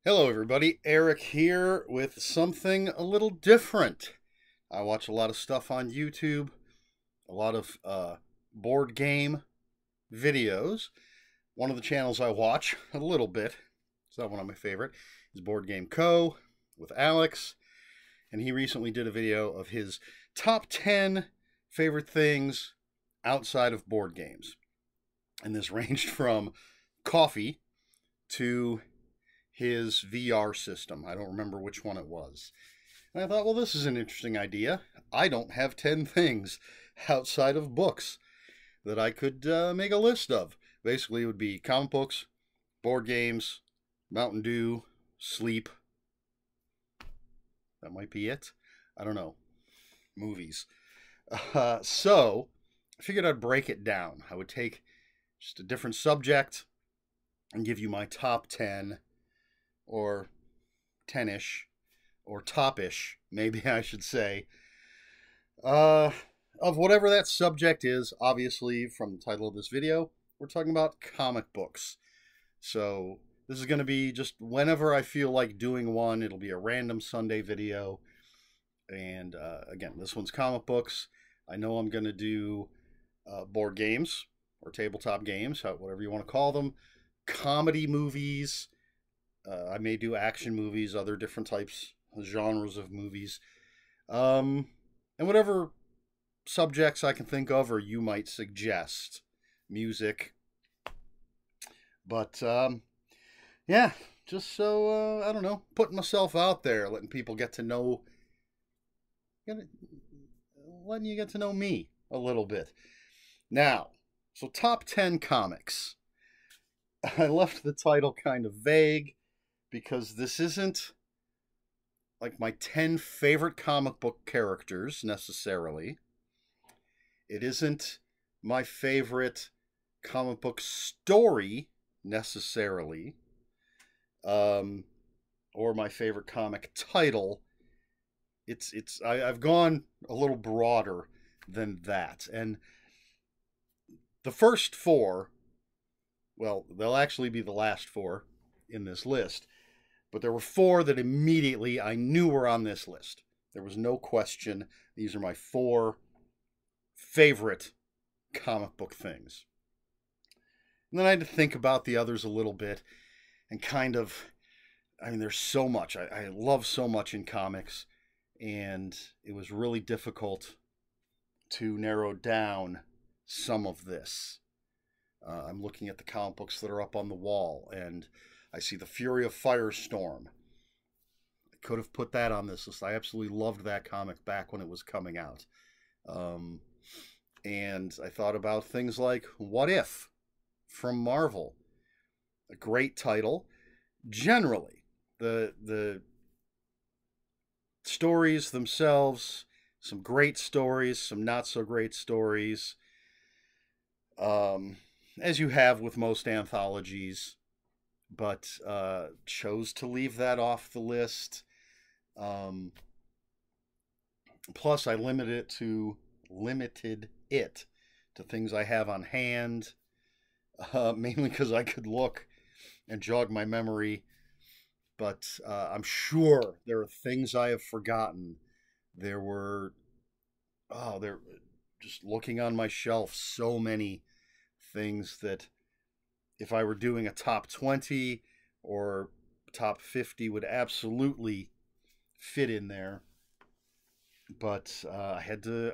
Hello, everybody. Eric here with something a little different. I watch a lot of stuff on YouTube, a lot of board game videos. One of the channels I watch a little bit, it's not one of my favorite, is Board Game Co. with Alex. And he recently did a video of his top 10 favorite things outside of board games. And this ranged from coffee to his VR system. I don't remember which one it was. And I thought, well, this is an interesting idea. I don't have 10 things outside of books that I could make a list of. Basically, it would be comic books, board games, Mountain Dew, sleep. That might be it. I don't know. Movies. So, I figured I'd break it down. I would take just a different subject and give you my top 10 or 10-ish or top-ish, maybe I should say, of whatever that subject is. Obviously, from the title of this video, we're talking about comic books. So this is going to be just whenever I feel like doing one. It'll be a random Sunday video. And again, this one's comic books. I know I'm going to do board games or tabletop games, whatever you want to call them, comedy movies. I may do action movies, other different types, genres of movies, and whatever subjects I can think of or you might suggest. Music. But, yeah, just so, I don't know, putting myself out there, letting people get to know, letting you get to know me a little bit. Now, so top 10 comics. I left the title kind of vague because this isn't like my 10 favorite comic book characters necessarily. It isn't my favorite comic book story necessarily, or my favorite comic title. I've gone a little broader than that, and the first four, well, they'll actually be the last four in this list. But there were four that immediately I knew were on this list. There was no question. These are my four favorite comic book things. And then I had to think about the others a little bit and kind of, I mean, there's so much. I love so much in comics, and it was really difficult to narrow down some of this. I'm looking at the comic books that are up on the wall, and I see The Fury of Firestorm. I could have put that on this list. I absolutely loved that comic back when it was coming out. And I thought about things like What If from Marvel. A great title. Generally, the stories themselves, some great stories, some not so great stories. As you have with most anthologies, but chose to leave that off the list. Plus, I limited it to things I have on hand, mainly because I could look and jog my memory. But I'm sure there are things I have forgotten. There were, there, just looking on my shelf, so many things that if I were doing a top 20 or top 50 would absolutely fit in there. But I had to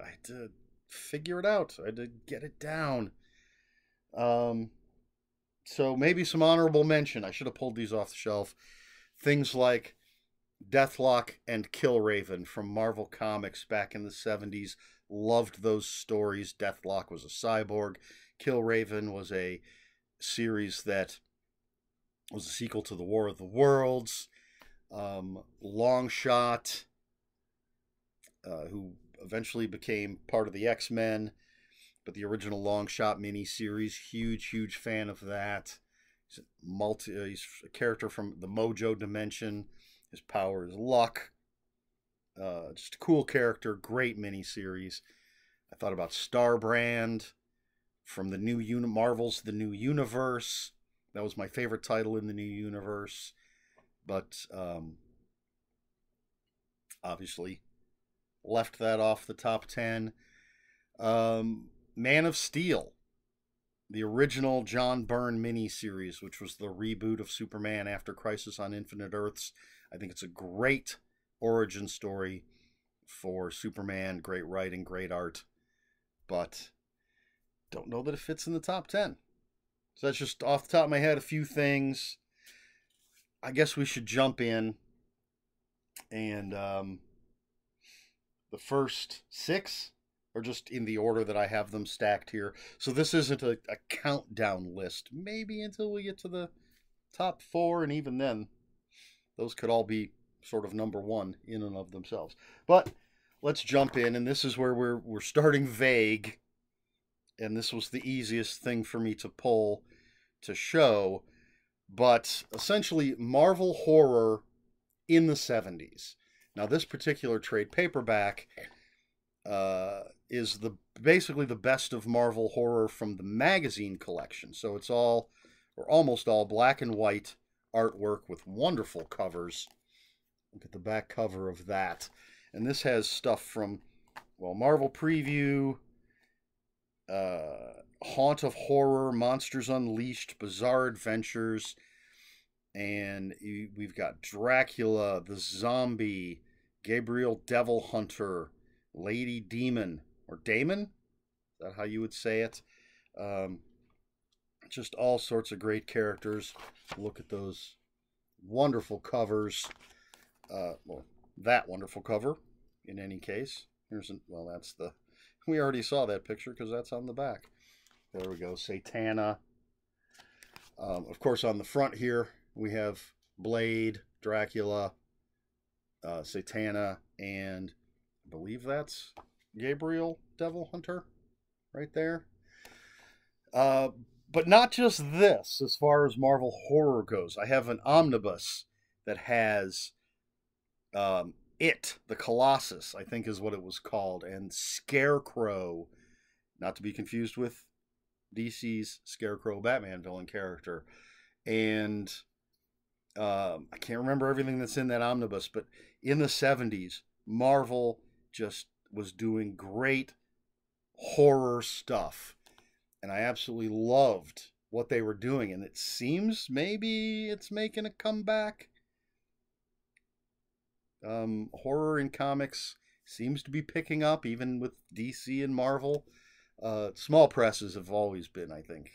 figure it out. I had to get it down. So maybe some honorable mention. I should have pulled these off the shelf. Things like Deathlock and Killraven from Marvel Comics back in the 70s. Loved those stories. Deathlock was a cyborg. Killraven was a series that was a sequel to the War of the Worlds. Longshot, who eventually became part of the X-Men, but the original Longshot miniseries, huge fan of that. He's a character from the Mojo dimension. His power is luck. Just a cool character, great miniseries. I thought about Starbrand from the new Marvel's The New Universe. That was my favorite title in the new universe. but obviously left that off the top 10. Man of Steel, the original John Byrne miniseries, which was the reboot of Superman after Crisis on Infinite Earths. I think it's a great origin story for Superman. Great writing, great art, but don't know that it fits in the top 10. So that's just off the top of my head, a few things. I guess we should jump in. And the first 6 are just in the order that I have them stacked here. So this isn't a countdown list. Maybe until we get to the top 4, and even then, those could all be sort of number 1 in and of themselves. But let's jump in, and this is where we're starting vague. And this was the easiest thing for me to pull to show. But essentially, Marvel horror in the 70s. Now, this particular trade paperback is basically the best of Marvel horror from the magazine collection. So it's all, or almost all, black and white artwork with wonderful covers. Look at the back cover of that. And this has stuff from, well, Marvel Preview, Haunt of Horror, Monsters Unleashed, Bizarre Adventures, and we've got Dracula, the Zombie, Gabriel Devil Hunter, Lady Demon, or Damon? Is that how you would say it? Just all sorts of great characters. Look at those wonderful covers. Well, that wonderful cover, in any case. Well, that's the... We already saw that picture because that's on the back. There we go, Satana. Of course, on the front here, we have Blade, Dracula, Satana, and I believe that's Gabriel Devil Hunter right there. But not just this, as far as Marvel horror goes. I have an omnibus that has It, the Colossus, I think is what it was called, and Scarecrow, not to be confused with DC's Scarecrow Batman villain character. And I can't remember everything that's in that omnibus, but in the 70s, Marvel just was doing great horror stuff. And I absolutely loved what they were doing. And it seems maybe it's making a comeback. Horror in comics seems to be picking up, even with DC and Marvel. Small presses have always been, I think,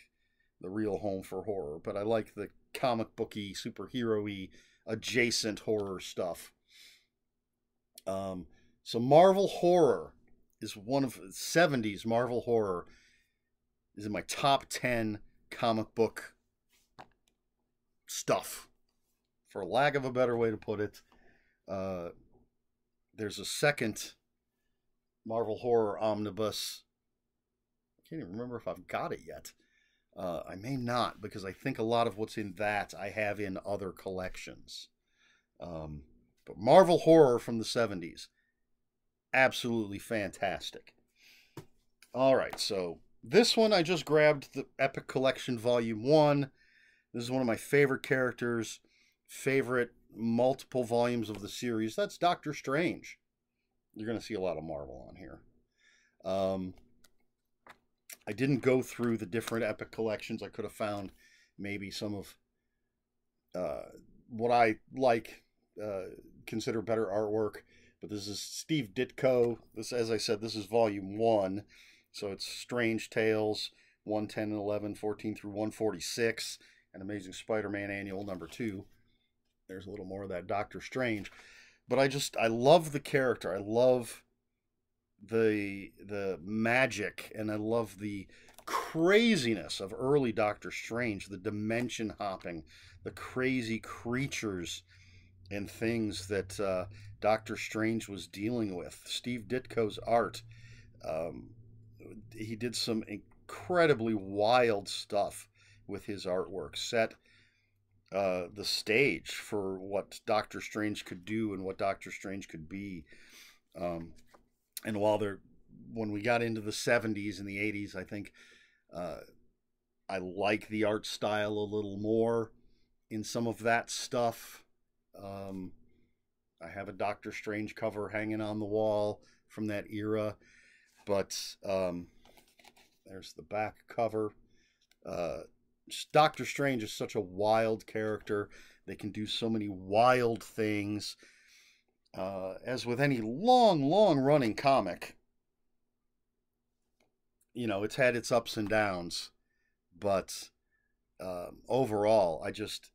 the real home for horror. But I like the comic booky, superhero-y, adjacent horror stuff. So Marvel horror is one of 70s Marvel horror is in my top 10 comic book stuff, for lack of a better way to put it. There's a second Marvel horror omnibus. I can't even remember if I've got it yet. I may not, because I think a lot of what's in that I have in other collections. But Marvel horror from the 70s, absolutely fantastic. All right, so this one I just grabbed the Epic Collection Volume 1. This is one of my favorite characters, favorite multiple volumes of the series. That's Doctor Strange. You're going to see a lot of Marvel on here. I didn't go through the different Epic collections. I could have found maybe some of what I like, consider better artwork. But this is Steve Ditko. This, as I said, this is Volume 1. So it's Strange Tales 1, 10, and 11, 14 through 146. And Amazing Spider-Man Annual number 2. There's a little more of that Doctor Strange. But I love the character. I love the magic, and I love the craziness of early Doctor Strange, the dimension hopping, the crazy creatures and things that Doctor Strange was dealing with. Steve Ditko's art, he did some incredibly wild stuff with his artwork, set the stage for what Doctor Strange could do and what Doctor Strange could be. And when we got into the 70s and the 80s, I think I like the art style a little more in some of that stuff. Um, I have a Doctor Strange cover hanging on the wall from that era, but there's the back cover. Uh, Doctor Strange is such a wild character. They can do so many wild things. As with any long running comic, it's had its ups and downs, but overall, I just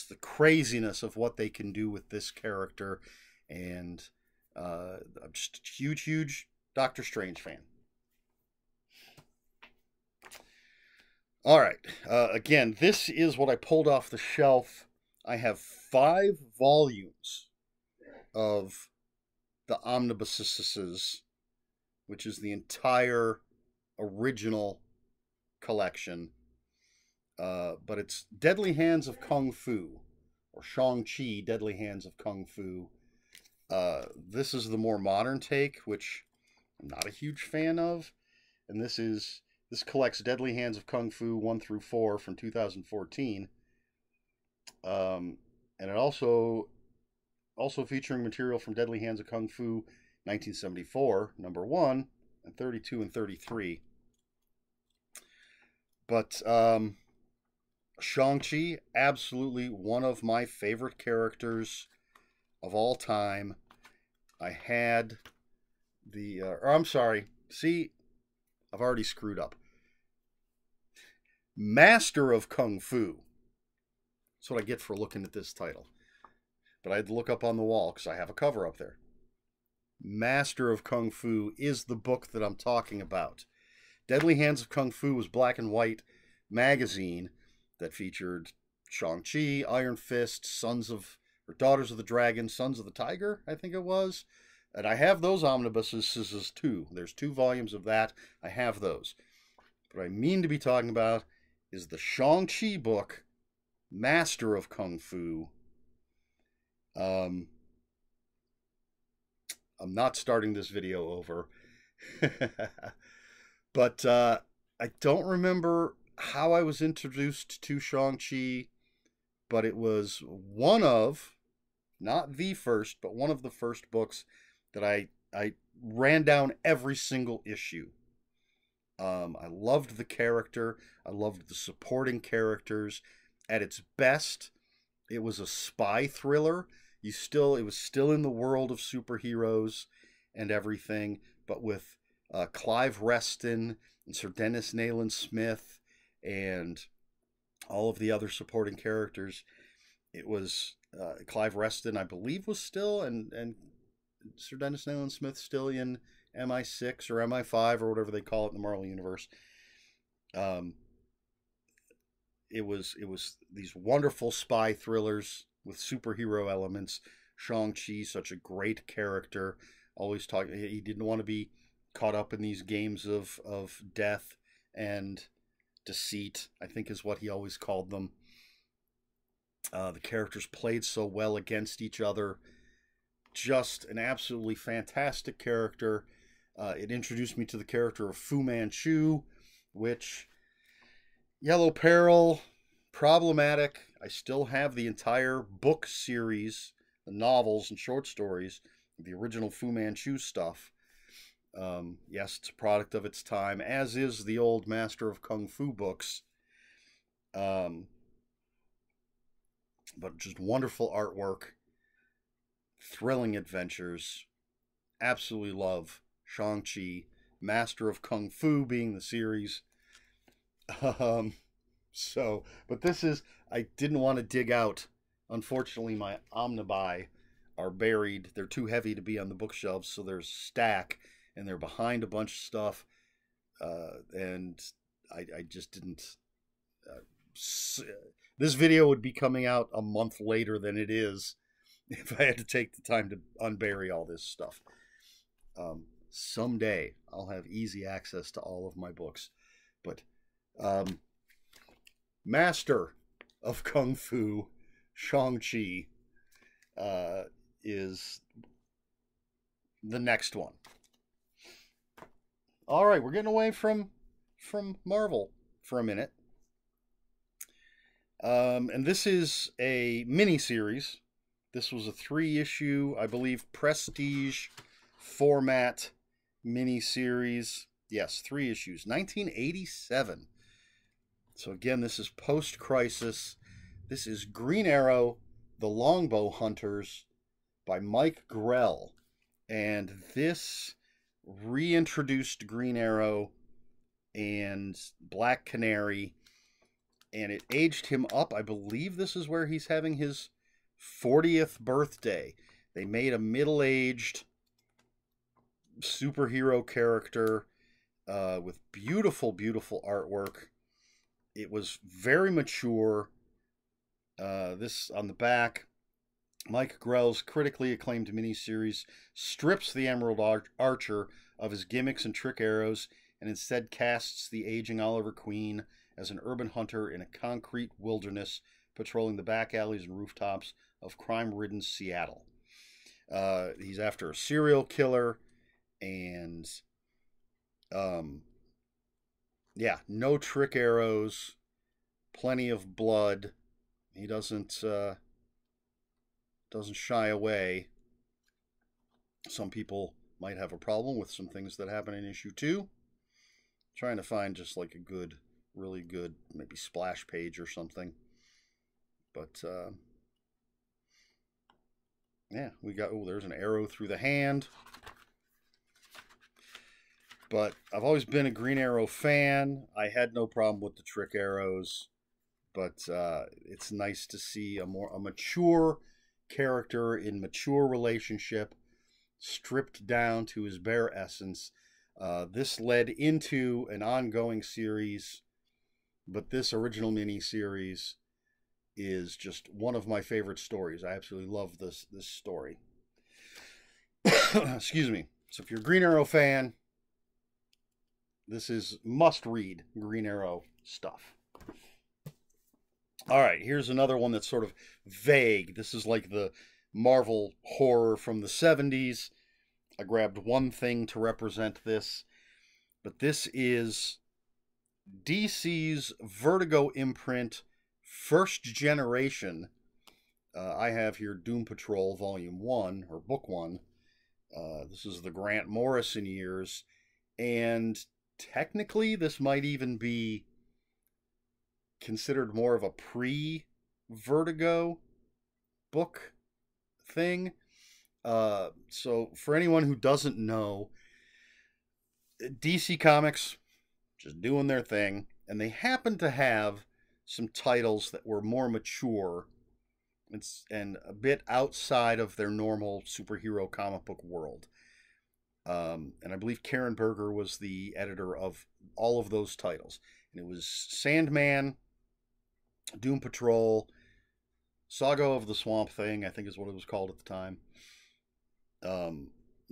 the craziness of what they can do with this character, and I'm just a huge Doctor Strange fan. All right, again, this is what I pulled off the shelf. I have 5 volumes of the omnibuses, which is the entire original collection. But it's Deadly Hands of Kung Fu, or Shang-Chi, Deadly Hands of Kung Fu. This is the more modern take, which I'm not a huge fan of. And this collects Deadly Hands of Kung Fu 1 through 4 from 2014. And it also featuring material from Deadly Hands of Kung Fu 1974, number 1, and 32 and 33. But Shang-Chi, absolutely one of my favorite characters of all time. I had I'm sorry. See, I've already screwed up. Master of Kung Fu. That's what I get for looking at this title. But I had to look up on the wall because I have a cover up there. Master of Kung Fu is the book that I'm talking about. Deadly Hands of Kung Fu was black and white magazine that featured Shang-Chi, Iron Fist, Daughters of the Dragon, Sons of the Tiger, I think it was. And I have those omnibuses too. There's 2 volumes of that. I have those. What I mean to be talking about is the Shang-Chi book, Master of Kung Fu. I'm not starting this video over. But I don't remember how I was introduced to Shang-Chi, but it was one of, not the first, but one of the first books that I ran down every single issue. I loved the character. I loved the supporting characters. At its best, it was a spy thriller. It was still in the world of superheroes and everything, but with Clive Reston and Sir Dennis Nayland Smith and all of the other supporting characters. It was Clive Reston, I believe, was still, and Sir Dennis Nayland Smith still in MI6 or MI5 or whatever they call it in the Marvel Universe. It was these wonderful spy thrillers with superhero elements. Shang-Chi, such a great character. Always talking. He didn't want to be caught up in these games of death and deceit, I think is what he always called them. The characters played so well against each other. Just an absolutely fantastic character. It introduced me to the character of Fu Manchu, which, Yellow Peril, problematic. I still have the entire book series, the novels and short stories, the original Fu Manchu stuff. Yes, it's a product of its time, as is the old Master of Kung Fu books. But just wonderful artwork, thrilling adventures. Absolutely love Shang-Chi, Master of Kung Fu being the series. But I didn't want to dig out. Unfortunately, my omnibuy are buried. They're too heavy to be on the bookshelves, so there's a stack, and they're behind a bunch of stuff. And I just didn't. This video would be coming out a month later than it is if I had to take the time to unbury all this stuff. Someday I'll have easy access to all of my books. But Master of Kung Fu, Shang-Chi, is the next one. All right, we're getting away from Marvel for a minute. And this is a mini-series This was a 3-issue, I believe, prestige format miniseries. Yes, 3 issues. 1987. So again, this is post-crisis. This is Green Arrow, The Longbow Hunters by Mike Grell. And this reintroduced Green Arrow and Black Canary, and it aged him up. I believe this is where he's having his 40th birthday. They made a middle-aged superhero character with beautiful, beautiful artwork. It was very mature. This on the back, Mike Grell's critically acclaimed miniseries strips the Emerald Archer of his gimmicks and trick arrows and instead casts the aging Oliver Queen as an urban hunter in a concrete wilderness, patrolling the back alleys and rooftops of crime-ridden Seattle. He's after a serial killer, and yeah, no trick arrows, plenty of blood. He doesn't shy away. Some people might have a problem with some things that happen in issue 2. Trying to find just like a good, really good, maybe splash page or something. But yeah, we got, oh, there's an arrow through the hand. But I've always been a Green Arrow fan. I had no problem with the trick arrows, but it's nice to see a mature character in mature relationship, stripped down to his bare essence. This led into an ongoing series, but this original mini-series is just one of my favorite stories. I absolutely love this story. Excuse me. So if you're a Green Arrow fan, this is must-read Green Arrow stuff. All right, here's another one that's sort of vague. This is like the Marvel horror from the 70s. I grabbed one thing to represent this, but this is DC's Vertigo imprint, first generation. I have here Doom Patrol Volume 1, or Book 1. This is the Grant Morrison years, and technically this might even be considered more of a pre-Vertigo book thing. So for anyone who doesn't know, DC Comics just doing their thing, and they happen to have some titles that were more mature and a bit outside of their normal superhero comic book world. And I believe Karen Berger was the editor of all of those titles. And it was Sandman, Doom Patrol, Saga of the Swamp Thing, I think is what it was called at the time.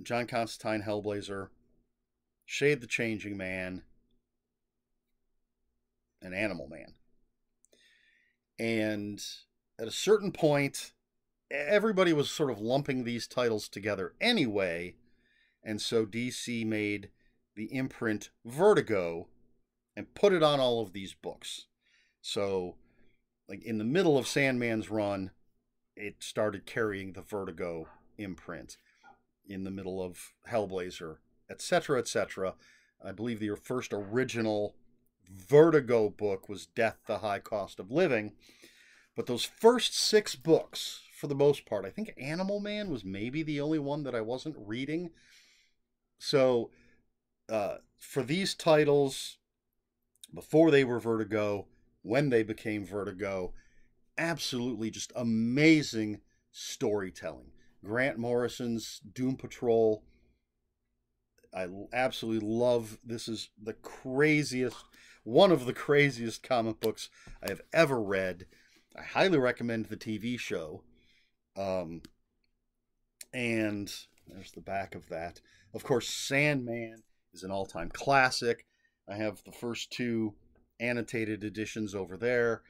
John Constantine Hellblazer, Shade the Changing Man, and Animal Man. And at a certain point, everybody was sort of lumping these titles together anyway, and so DC made the imprint Vertigo and put it on all of these books. So, like in the middle of Sandman's run, it started carrying the Vertigo imprint. In the middle of Hellblazer, etc., etc. I believe the first original Vertigo book was Death, the High Cost of Living. But those first 6 books, for the most part, I think Animal Man was maybe the only one that I wasn't reading. So, for these titles, before they were Vertigo, when they became Vertigo, absolutely just amazing storytelling. Grant Morrison's Doom Patrol, I absolutely love. This is the craziest, one of the craziest comic books I have ever read. I highly recommend the TV show. And there's the back of that. Of course, Sandman is an all-time classic. I have the first 2 annotated editions over there.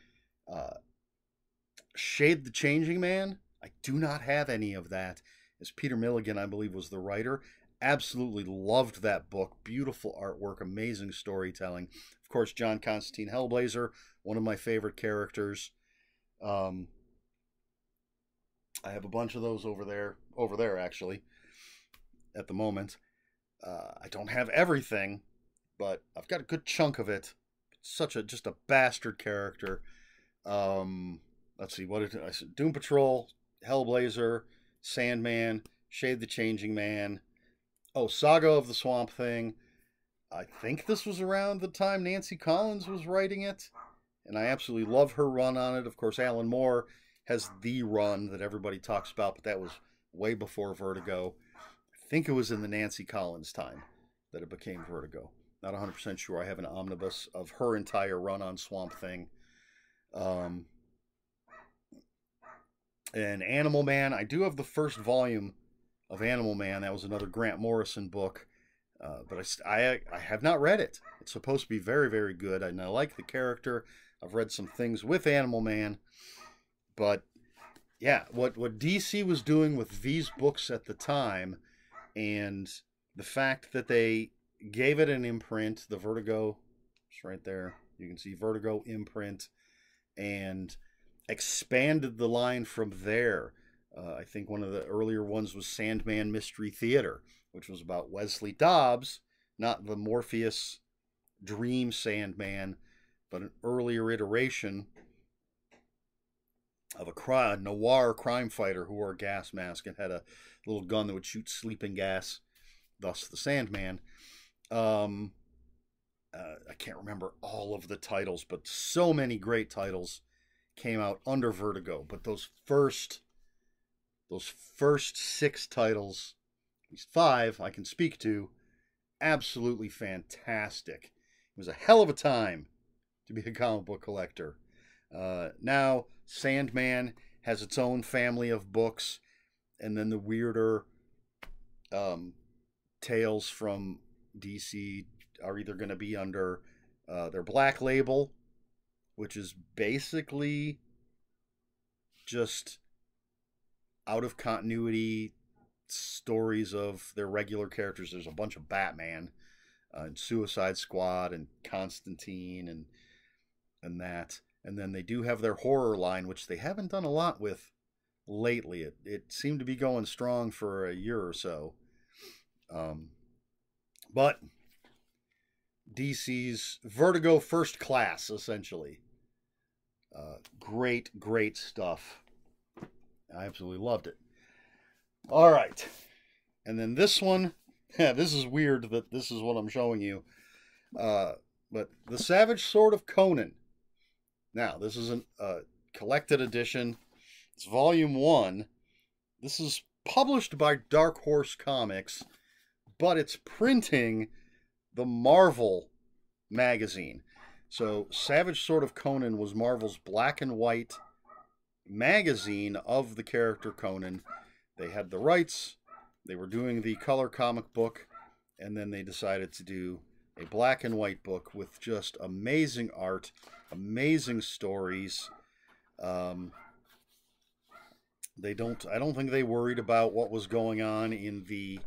Shade the Changing Man, I do not have any of that. As Peter Milligan, I believe, was the writer. Absolutely loved that book. Beautiful artwork, amazing storytelling. Of course, John Constantine Hellblazer, one of my favorite characters. I have a bunch of those over there actually, at the moment. I don't have everything, but I've got a good chunk of it. Just a bastard character. Let's see, what did I said? Doom Patrol, Hellblazer, Sandman, Shade the Changing Man. Oh, Saga of the Swamp Thing. I think this was around the time Nancy Collins was writing it, and I absolutely love her run on it. Of course, Alan Moore has the run that everybody talks about, but that was way before Vertigo. I think it was in the Nancy Collins time that it became Vertigo. Not 100% sure. I have an omnibus of her entire run on Swamp Thing. And Animal Man, I do have the first volume of Animal Man. That was another Grant Morrison book. But I have not read it. It's supposed to be very, very good, and I like the character. I've read some things with Animal Man. But, yeah, what DC was doing with these books at the time, and the fact that they gave it an imprint, the Vertigo, it's right there. You can see Vertigo imprint, and expanded the line from there. I think one of the earlier ones was Sandman Mystery Theater, which was about Wesley Dobbs, not the Morpheus Dream Sandman, but an earlier iteration of a noir crime fighter who wore a gas mask and had a little gun that would shoot sleeping gas, thus the Sandman. I can't remember all of the titles, but so many great titles came out under Vertigo. But those first 6 titles, at least 5, I can speak to, absolutely fantastic. It was a hell of a time to be a comic book collector. Now, Sandman has its own family of books, and then the weirder tales from DC are either going to be under their Black Label, which is basically just out of continuity stories of their regular characters. There's a bunch of Batman and Suicide Squad and Constantine and that. And then they do have their horror line, which they haven't done a lot with lately. It seemed to be going strong for a year or so. But DC's Vertigo First Class, essentially. Great stuff. I absolutely loved it. All right. And then this one, this is weird that this is what I'm showing you. But The Savage Sword of Conan. Now, this is a collected edition. It's volume 1. This is published by Dark Horse Comics, but it's printing the Marvel magazine. So, Savage Sword of Conan was Marvel's black and white magazine of the character Conan. They had the rights. They were doing the color comic book, and then they decided to do a black and white book with just amazing art, amazing stories. I don't think they worried about what was going on in the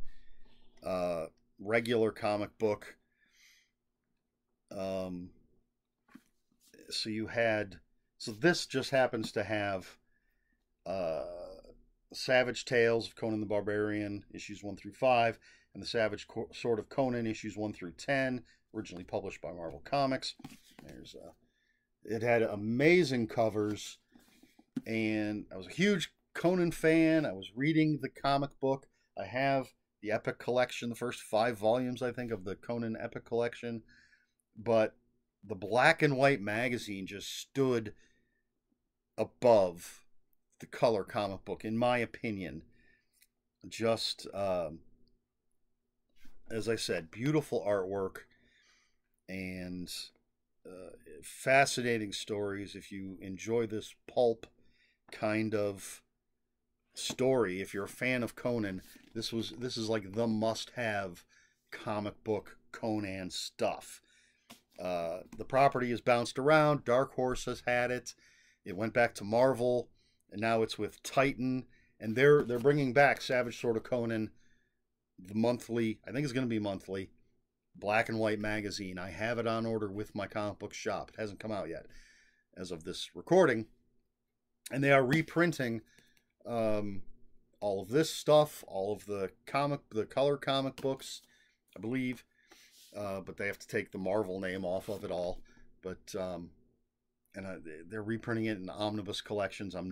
regular comic book. So this just happens to have Savage Tales of Conan the Barbarian, issues 1 through 5, and the Savage Sword of Conan, issues 1 through 10, originally published by Marvel Comics. It had amazing covers, and I was a huge Conan fan. I was reading the comic book. I have the Epic Collection, the first 5 volumes, I think, of the Conan Epic Collection. But the black and white magazine just stood above the color comic book, in my opinion. Just, as I said, beautiful artwork and fascinating stories. If you enjoy this pulp kind of story, if you're a fan of Conan, this is like the must-have comic book Conan stuff. The property has bounced around. Dark Horse has had it. It went back to Marvel, and now it's with Titan. And they're bringing back Savage Sword of Conan, the monthly, I think it's going to be monthly, black and white magazine. I have it on order with my comic book shop. It hasn't come out yet as of this recording. And they are reprinting all of this stuff, all of the color comic books, I believe. But they have to take the Marvel name off of it all. But they're reprinting it in omnibus collections. I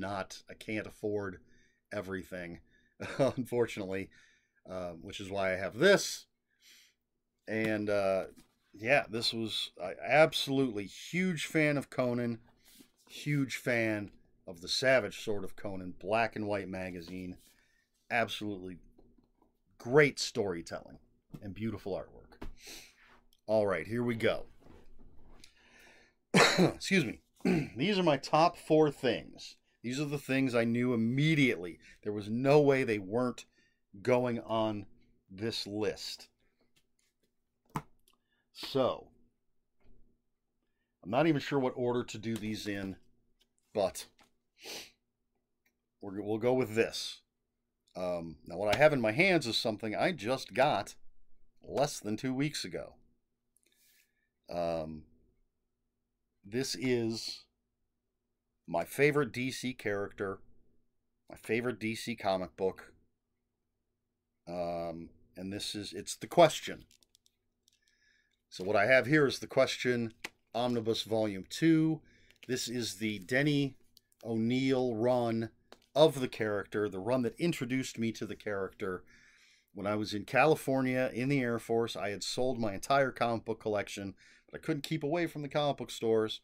can't afford everything, unfortunately, which is why I have this. And yeah, this was absolutely huge fan of Conan, huge fan of the Savage Sword of Conan, black and white magazine. Absolutely great storytelling and beautiful artwork. All right, here we go. Excuse me. These are my top 4 things. These are the things I knew immediately. There was no way they weren't going on this list. So, I'm not even sure what order to do these in, but we'll go with this. Now, what I have in my hands is something I just got less than 2 weeks ago. This is my favorite DC character, my favorite DC comic book, and it's The Question. So what I have here is The Question Omnibus Volume 2. This is the Denny O'Neil run of the character, the run that introduced me to the character. When I was in California in the Air Force, I had sold my entire comic book collection, but I couldn't keep away from the comic book stores.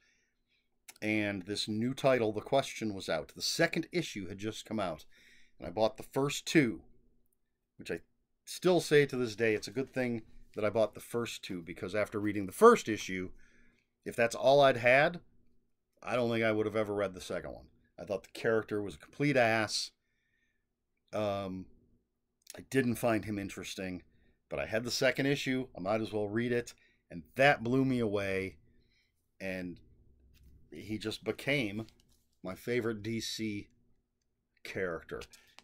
And this new title, The Question, was out. The second issue had just come out, and I bought the first 2, which I still say to this day, it's a good thing that I bought the first 2, because after reading the first issue, if that's all I'd had, I don't think I would have ever read the second one. I thought the character was a complete ass. I didn't find him interesting, but I had the second issue. I might as well read it, and that blew me away, and he just became my favorite DC character.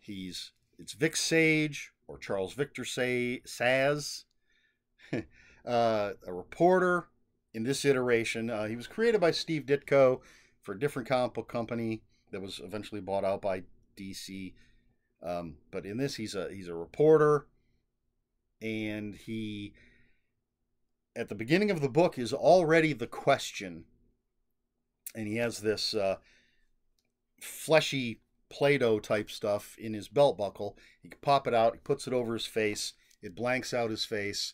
It's Vic Sage, or Charles Victor Saz, a reporter in this iteration. He was created by Steve Ditko for a different comic book company that was eventually bought out by DC. But in this, he's a reporter, and he, at the beginning of the book, is already the Question, and he has this fleshy Play-Doh type stuff in his belt buckle. He can pop it out, he puts it over his face, it blanks out his face,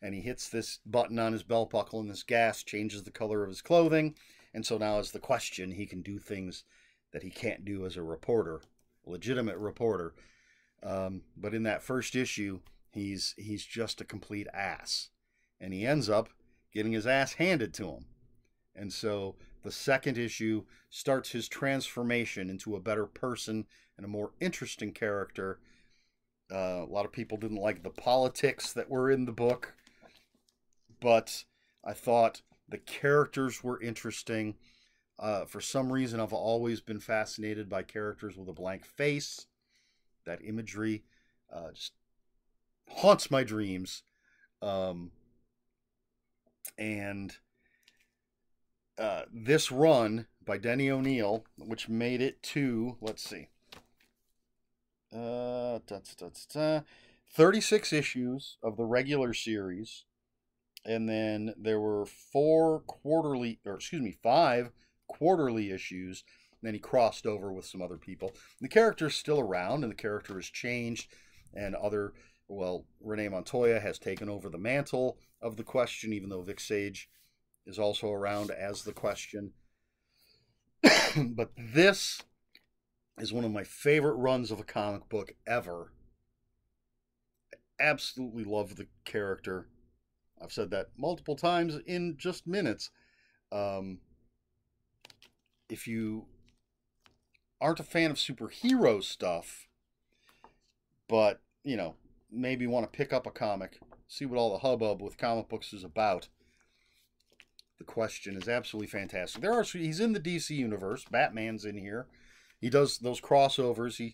and he hits this button on his belt buckle, and this gas changes the color of his clothing. And so now, as the Question, he can do things that he can't do as a reporter, a legitimate reporter. But in that first issue, he's just a complete ass, and he ends up getting his ass handed to him. And so the second issue starts his transformation into a better person and a more interesting character. A lot of people didn't like the politics that were in the book, but I thought the characters were interesting. For some reason, I've always been fascinated by characters with a blank face. That imagery just haunts my dreams. This run by Denny O'Neil, which made it to, let's see, 36 issues of the regular series, and then there were 5 quarterly issues, and then he crossed over with some other people. The character's still around, and the character has changed, and Renee Montoya has taken over the mantle of the Question, even though Vic Sage is also around as the Question. But this is one of my favorite runs of a comic book ever. I absolutely love the character. I've said that multiple times in just minutes. If you aren't a fan of superhero stuff, but, maybe want to pick up a comic, see what all the hubbub with comic books is about, The Question is absolutely fantastic. He's in the DC universe. Batman's in here. He does those crossovers.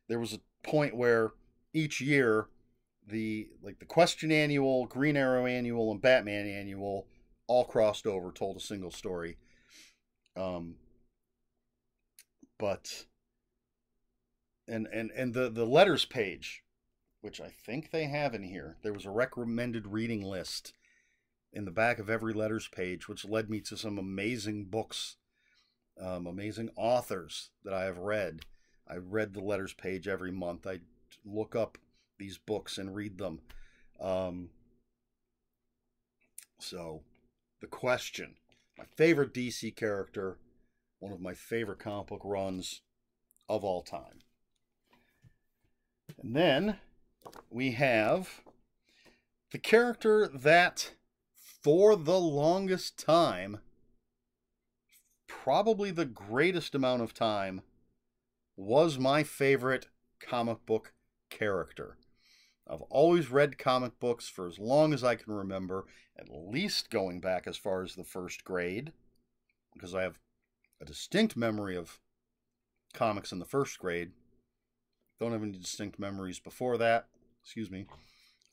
There was a point where each year the Question annual, Green Arrow annual, and Batman annual all crossed over, told a single story. and the letters page, which I think they have in here. There was a recommended reading list in the back of every letters page, which led me to some amazing books, amazing authors that I have read. I read the letters page every month. I look up these books and read them. So, the question, my favorite DC character, one of my favorite comic book runs of all time. And then we have the character that, for the longest time, probably the greatest amount of time, was my favorite comic book character. I've always read comic books for as long as I can remember, at least going back as far as the first grade, because I have a distinct memory of comics in the first grade. Don't have any distinct memories before that. Excuse me.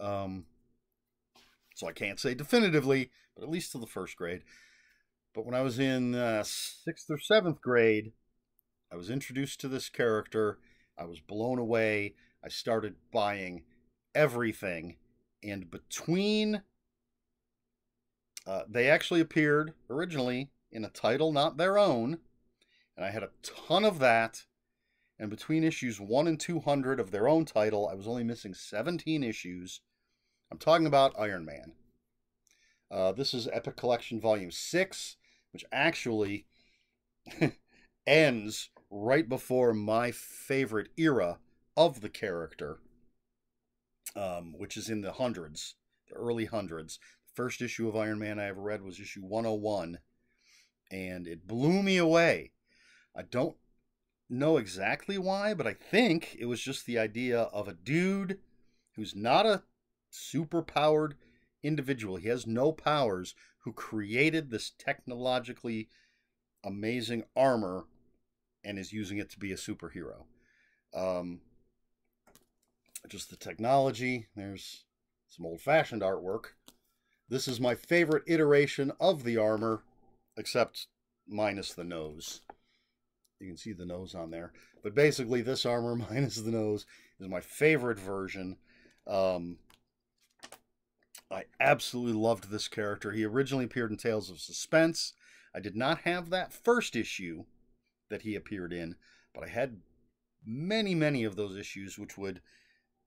So I can't say definitively, but at least to the first grade. But when I was in 6th or 7th grade, I was introduced to this character. I was blown away. I started buying everything. And between... they actually appeared originally in a title not their own. And I had a ton of that. And between issues 1 and 200 of their own title, I was only missing 17 issues. I'm talking about Iron Man. This is Epic Collection Volume 6, which actually ends right before my favorite era of the character, which is in the hundreds, the early hundreds. The first issue of Iron Man I ever read was issue 101, and it blew me away. I don't know exactly why, but I think it was just the idea of a dude who's not a super-powered individual. He has no powers, who created this technologically amazing armor and is using it to be a superhero. Just the technology. There's some old-fashioned artwork. This is my favorite iteration of the armor, except minus the nose. You can see the nose on there. But basically, this armor minus the nose is my favorite version. I absolutely loved this character. He originally appeared in Tales of Suspense. I did not have that first issue that he appeared in, but I had many, many of those issues, which would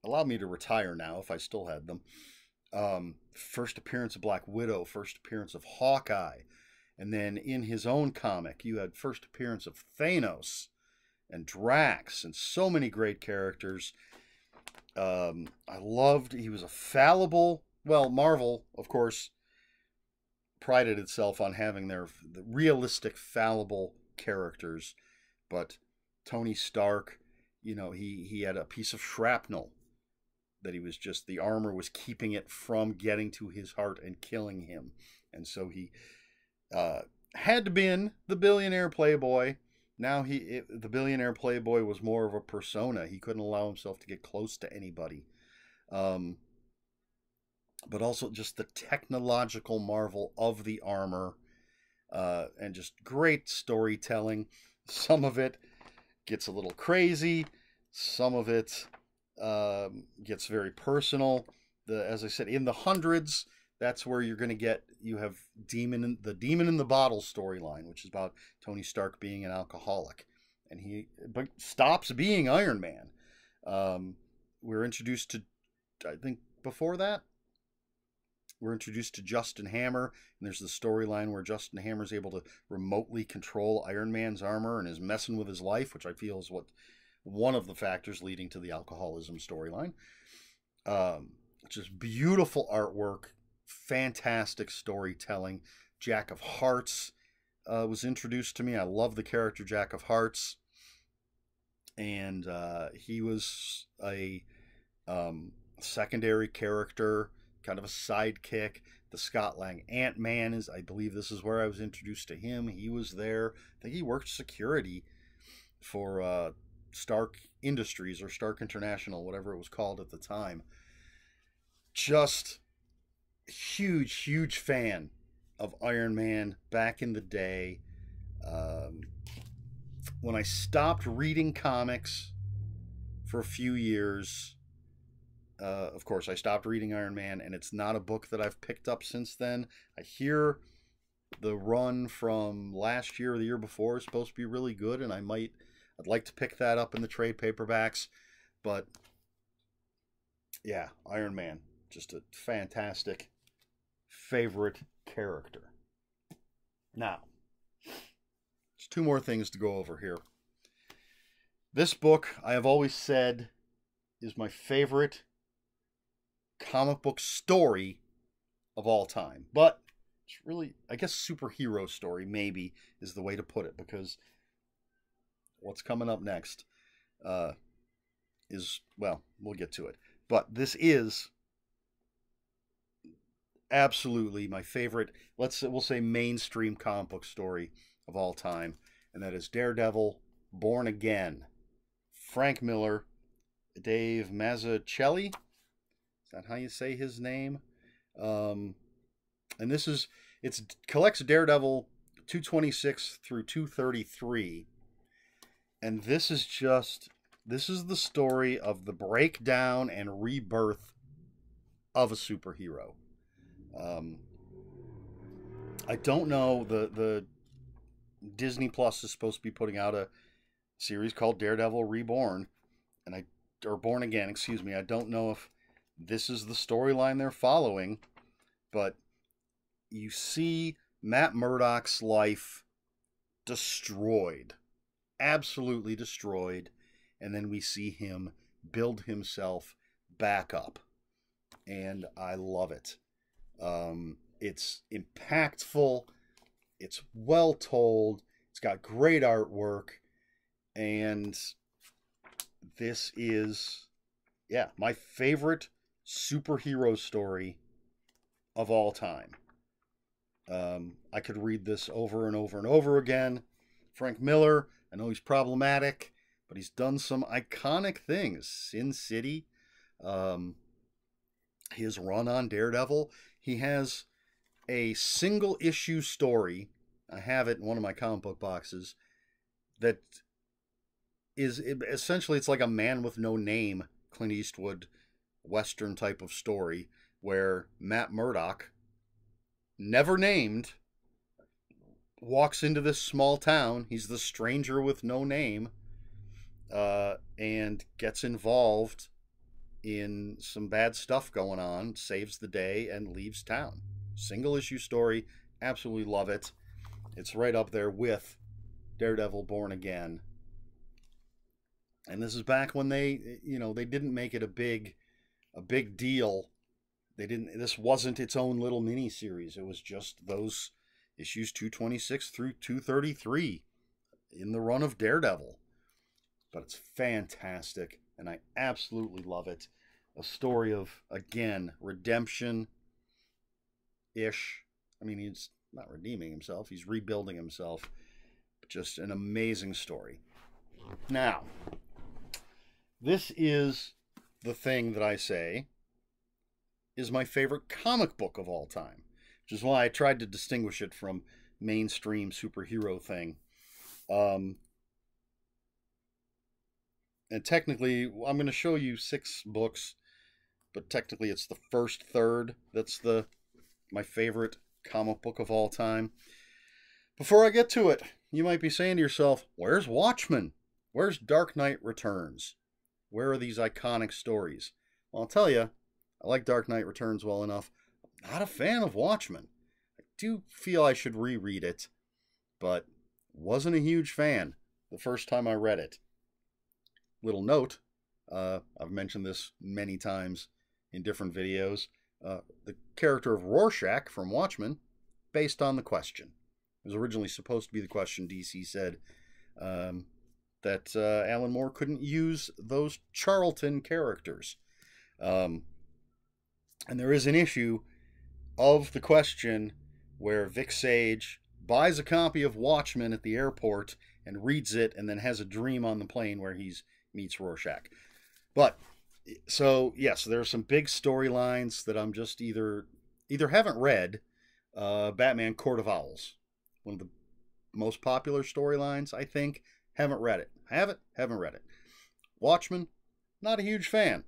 allow me to retire now if I still had them. First appearance of Black Widow, first appearance of Hawkeye, and then in his own comic, you had first appearance of Thanos and Drax and so many great characters. I loved, he was a fallible, well, Marvel, of course, prided itself on having the realistic, fallible characters, but Tony Stark, you know, he had a piece of shrapnel that he was just, the armor was keeping it from getting to his heart and killing him. And so he had been the billionaire playboy. Now the billionaire playboy was more of a persona. He couldn't allow himself to get close to anybody. But also just the technological marvel of the armor, and just great storytelling. Some of it gets a little crazy. Some of it gets very personal. As I said, in the hundreds, that's where you're going to get, you have the Demon in the Bottle storyline, which is about Tony Stark being an alcoholic. And he stops being Iron Man. We're introduced to, I think before that, we're introduced to Justin Hammer, and there's the storyline where Justin Hammer is able to remotely control Iron Man's armor and is messing with his life, which I feel is one of the factors leading to the alcoholism storyline. Just beautiful artwork, fantastic storytelling. Jack of Hearts was introduced to me. I love the character Jack of Hearts, and he was a secondary character, kind of a sidekick. The Scott Lang Ant-Man is, I believe this is where I was introduced to him. He was there. I think he worked security for Stark Industries or Stark International, whatever it was called at the time. Just huge fan of Iron Man back in the day. When I stopped reading comics, for a few years. Of course, I stopped reading Iron Man, and it's not a book that I've picked up since then. I hear the run from last year or the year before is supposed to be really good, and I'd like to pick that up in the trade paperbacks. But yeah, Iron Man, just a fantastic favorite character. Now, there's two more things to go over here. This book, I have always said, is my favorite comic book story of all time. But it's really, I guess, superhero story maybe is the way to put it, because what's coming up next is, well, we'll get to it. But this is absolutely my favorite, we'll say mainstream comic book story of all time, and that is Daredevil Born Again. Frank Miller, Dave Mazzucchelli. Is that how you say his name? And it collects Daredevil 226 through 233. And this is the story of the breakdown and rebirth of a superhero. I don't know, the Disney Plus is supposed to be putting out a series called Daredevil Reborn, or Born Again, excuse me. I don't know if this is the storyline they're following, but you see Matt Murdock's life destroyed, absolutely destroyed, and then we see him build himself back up, and I love it. It's impactful, it's well told, it's got great artwork, and this is, yeah, my favorite superhero story of all time. I could read this over and over and over again. Frank Miller, I know he's problematic, but he's done some iconic things. Sin City, his run on Daredevil. He has a single issue story, I have it in one of my comic book boxes, that is essentially, it's like a Man with No Name Clint Eastwood Western type of story, where Matt Murdock, never named, walks into this small town. He's the stranger with no name, and gets involved in some bad stuff going on, saves the day, and leaves town. Single issue story. Absolutely love it. It's right up there with Daredevil Born Again. And this is back when they didn't make it a big deal. This wasn't its own little mini series. It was just those issues 226 through 233 in the run of Daredevil. But it's fantastic, and I absolutely love it. A story of, again, redemption-ish. I mean, he's not redeeming himself, he's rebuilding himself. Just an amazing story. Now, this is the thing that I say is my favorite comic book of all time, which is why I tried to distinguish it from mainstream superhero thing. And technically, I'm going to show you 6 books, but technically it's the first third that's my favorite comic book of all time. Before I get to it, you might be saying to yourself, where's Watchmen? Where's Dark Knight Returns? Where are these iconic stories? Well, I'll tell you, I like Dark Knight Returns well enough. I'm not a fan of Watchmen. I do feel I should reread it, but wasn't a huge fan the first time I read it. Little note, I've mentioned this many times in different videos. The character of Rorschach from Watchmen, based on The Question. It was originally supposed to be The Question. DC said that Alan Moore couldn't use those Charlton characters. And there is an issue of The Question where Vic Sage buys a copy of Watchmen at the airport and reads it, and then has a dream on the plane where he meets Rorschach. But, so, yes, there are some big storylines that I'm just either haven't read. Batman Court of Owls, one of the most popular storylines, I think. Haven't read it. Haven't read it. Watchmen, not a huge fan.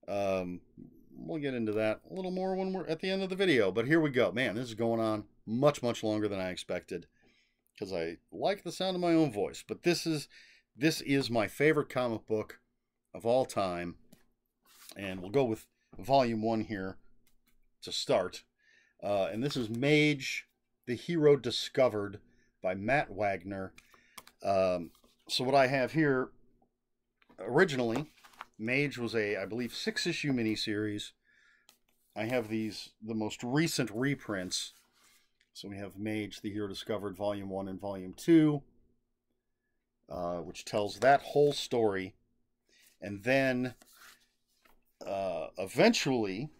We'll get into that a little more when we're at the end of the video, but here we go. Man, this is going on much, much longer than I expected because I like the sound of my own voice. But this is my favorite comic book of all time, and we'll go with volume 1 here to start. And this is Mage, the Hero Discovered by Matt Wagner. So what I have here, originally, Mage was I believe, 6-issue miniseries. I have the most recent reprints. So we have Mage, the Hero Discovered, Volume 1 and Volume 2, which tells that whole story. And then, eventually,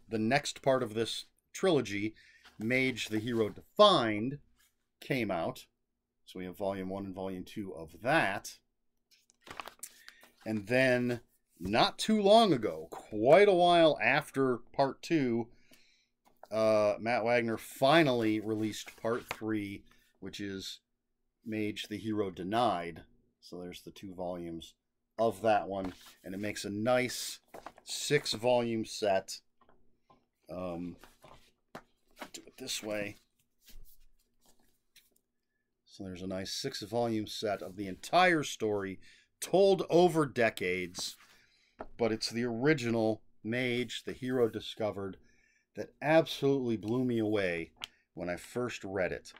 the next part of this trilogy, Mage, the Hero Defined, came out. So we have Volume 1 and Volume 2 of that. And then, not too long ago, quite a while after Part 2, Matt Wagner finally released Part 3, which is Mage, the Hero Denied. So there's the 2 volumes of that one. And it makes a nice 6-volume set. Do it this way. So there's a nice 6-volume set of the entire story, told over decades, but it's the original Mage, the Hero Discovered, that absolutely blew me away when I first read it.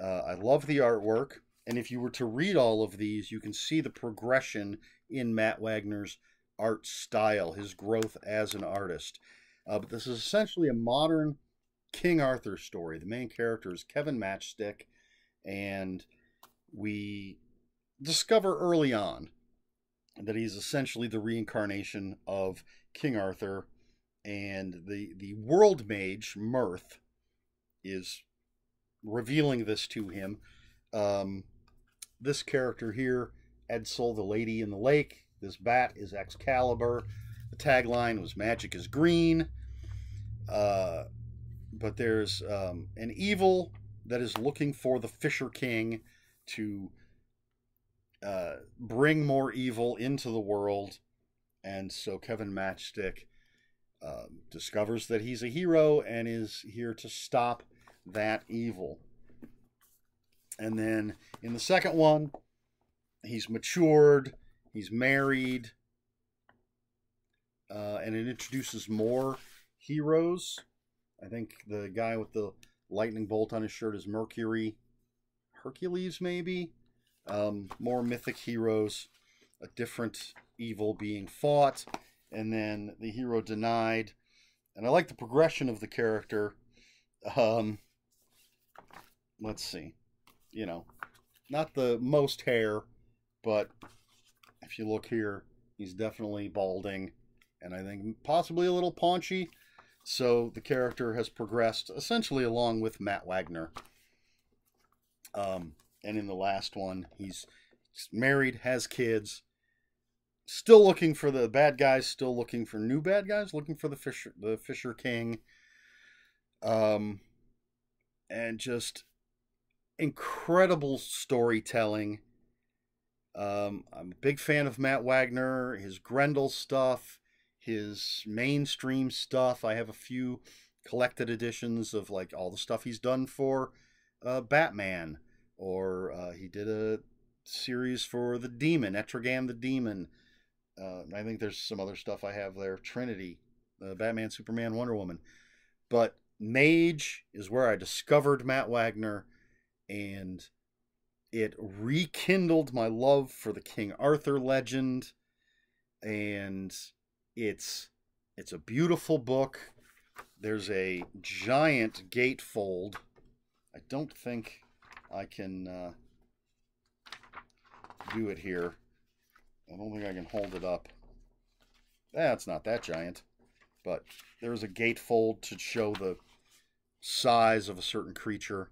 I love the artwork, and if you were to read all of these, you can see the progression in Matt Wagner's art style, his growth as an artist. But this is essentially a modern King Arthur story. The main character is Kevin Matchstick, and we discover early on that he's essentially the reincarnation of King Arthur, and the world mage, Mirth, is revealing this to him. This character here, Edsel, the Lady in the Lake, this bat is Excalibur. The tagline was "Magic is green." But there's an evil that is looking for the Fisher King to bring more evil into the world. And so Kevin Matchstick discovers that he's a hero and is here to stop that evil. And then in the second one, he's matured, he's married, and it introduces more heroes. I think the guy with the lightning bolt on his shirt is Mercury. Hercules, maybe? More mythic heroes. A different evil being fought. And then the Hero Denied. And I like the progression of the character. Let's see. You know, not the most hair, but if you look here, he's definitely balding. And I think possibly a little paunchy. So the character has progressed essentially along with Matt Wagner. And in the last one, he's married, has kids, still looking for the bad guys, still looking for new bad guys, looking for the Fisher King. And just incredible storytelling. I'm a big fan of Matt Wagner, his Grendel stuff, his mainstream stuff. I have a few collected editions of like all the stuff he's done for Batman, or he did a series for the Demon, Etrigan the Demon. I think there's some other stuff I have there, Trinity, Batman, Superman, Wonder Woman. But Mage is where I discovered Matt Wagner, and it rekindled my love for the King Arthur legend. And it's a beautiful book. There's a giant gatefold. I don't think I can do it here. I don't think I can hold it up. It's not that giant. But there's a gatefold to show the size of a certain creature.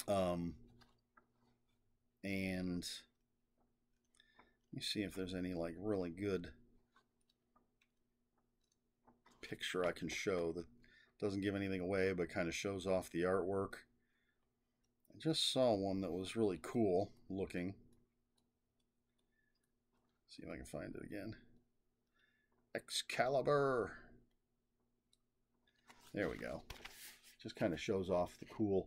And let me see if there's any like really good picture I can show that doesn't give anything away but kind of shows off the artwork. I just saw one that was really cool looking. See if I can find it again. Excalibur. There we go. Just kind of shows off the cool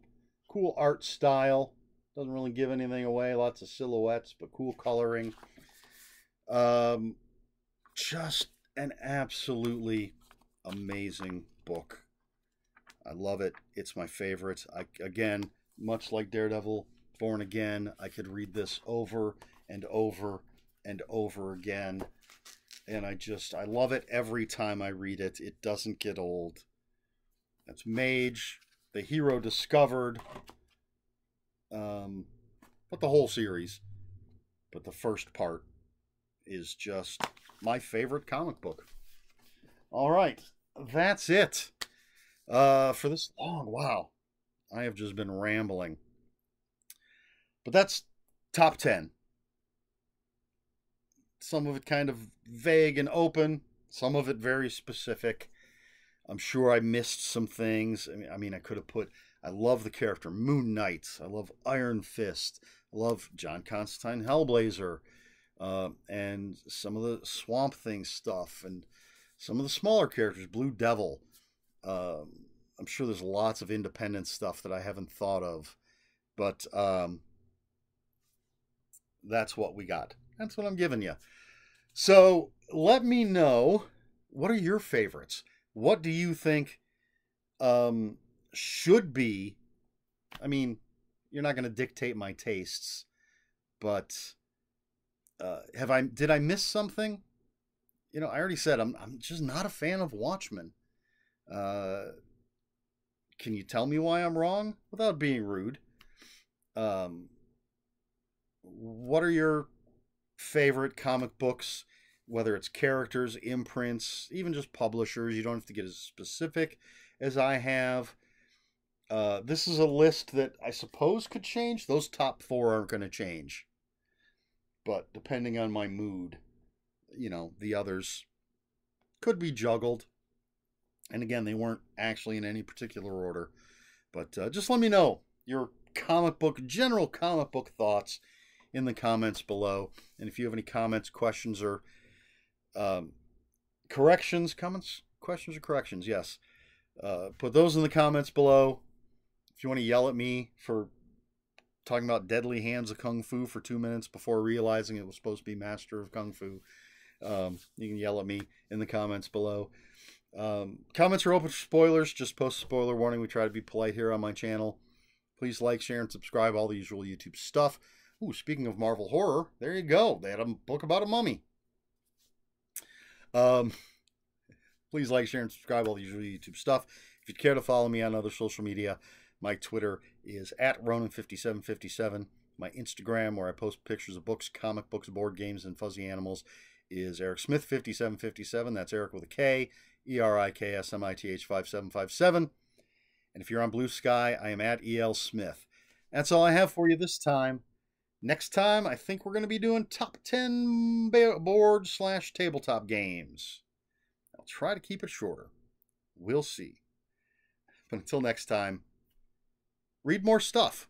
art style. Doesn't really give anything away. Lots of silhouettes, but cool coloring. Just an absolutely amazing book. I love it. It's my favorite. Again, much like Daredevil, Born Again, I could read this over and over and over again. And I love it every time I read it. It doesn't get old. That's Mage, the hero discovered. But the whole series. But the first part is just my favorite comic book. All right. That's it. For this long, wow. I have just been rambling. But that's top 10. Some of it kind of vague and open. Some of it very specific. I'm sure I missed some things. I mean, I could have put... I love the character Moon Knight. I love Iron Fist. I love John Constantine Hellblazer. And some of the Swamp Thing stuff. And some of the smaller characters. Blue Devil. I'm sure there's lots of independent stuff that I haven't thought of. But that's what we got. That's what I'm giving you. So let me know, what are your favorites? What do you think should be? I mean, you're not going to dictate my tastes, but did I miss something? You know, I already said I'm just not a fan of Watchmen. Can you tell me why I'm wrong without being rude? What are your favorite comic books, whether it's characters, imprints, even just publishers? You don't have to get as specific as I have. This is a list that I suppose could change. Those top 4 aren't going to change. But depending on my mood, you know, the others could be juggled. And again, they weren't actually in any particular order. But just let me know your general comic book thoughts in the comments below. And if you have any comments, questions, or corrections, yes. Put those in the comments below. If you want to yell at me for talking about Deadly Hands of Kung Fu for 2 minutes before realizing it was supposed to be Master of Kung Fu, you can yell at me in the comments below. Comments are open for spoilers. Just post a spoiler warning. We try to be polite here on my channel. Please like, share, and subscribe. All the usual YouTube stuff. Ooh, speaking of Marvel horror, there you go. They had a book about a mummy. Please like, share, and subscribe. All the usual YouTube stuff. If you'd care to follow me on other social media, my Twitter is @Ronan5757. My Instagram, where I post pictures of books, comic books, board games, and fuzzy animals, is ErikSmith5757. That's Eric with a K. ERIKSMITH5757. And if you're on Blue Sky, I am @ELSmith. That's all I have for you this time. Next time, I think we're going to be doing top 10 board/tabletop games. I'll try to keep it shorter. We'll see. But until next time, read more stuff.